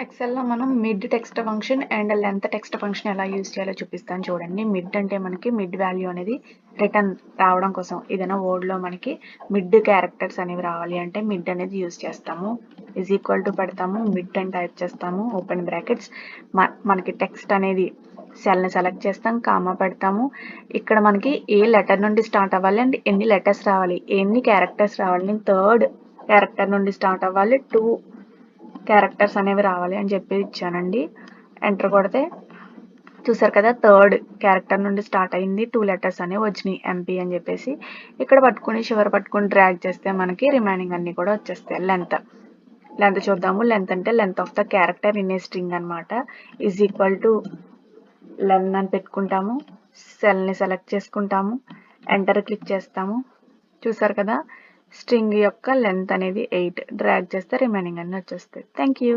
ఎక్సెల్‌లో మనం mid text function and length text function ఎలా use చేయాలో చూపిస్తాను చూడండి. మిడ్ అంటే మనకి మిడ్ వాల్యూ అనేది రిటర్న్ రావడం కోసం ఏదైనా వర్డ్‌లో మనకి మిడ్ క్యారెక్టర్స్ అనేవి రావాలి అంటే మిడ్ అనేది యూజ్ చేస్తాము. ఈజ్ ఈక్వల్ టు పెడతాము, మిడ్ అని టైప్ చేస్తాము, ఓపెన్ బ్రాకెట్స్. మనకి టెక్స్ట్ అనేది సెల్ని సెలెక్ట్ చేస్తాం, కామా పెడతాము. ఇక్కడ మనకి ఏ లెటర్ నుండి స్టార్ట్ అవ్వాలి అండ్ ఎన్ని లెటర్స్ రావాలి, ఎన్ని క్యారెక్టర్స్ రావాలి. నేను థర్డ్ క్యారెక్టర్ నుండి స్టార్ట్ అవ్వాలి, 2 క్యారెక్టర్స్ అనేవి రావాలి అని చెప్పి ఇచ్చానండి. ఎంటర్ కొడితే చూసారు కదా, థర్డ్ క్యారెక్టర్ నుండి స్టార్ట్ అయింది, 2 లెటర్స్ అనేవి వచ్చినాయి ఎంపీ అని చెప్పేసి. ఇక్కడ పట్టుకుని చివరి పట్టుకుని డ్రాగ్ చేస్తే మనకి రిమైనింగ్ అన్ని కూడా వచ్చేస్తాయి. లెంత్ చూద్దాము. లెంత్ అంటే length of the character in a string అనమాట. ఈజ్ ఈక్వల్ టు లెన్ అని పెట్టుకుంటాము, సెల్ని సెలెక్ట్ చేసుకుంటాము, ఎంటర్ క్లిక్ చేస్తాము. చూసారు కదా, స్ట్రింగ్ యొక్క లెంత్ అనేది 8. డ్రాగ్ చేస్తే రిమైనింగ్ అన్ని వచ్చేస్తాయి. Thank you.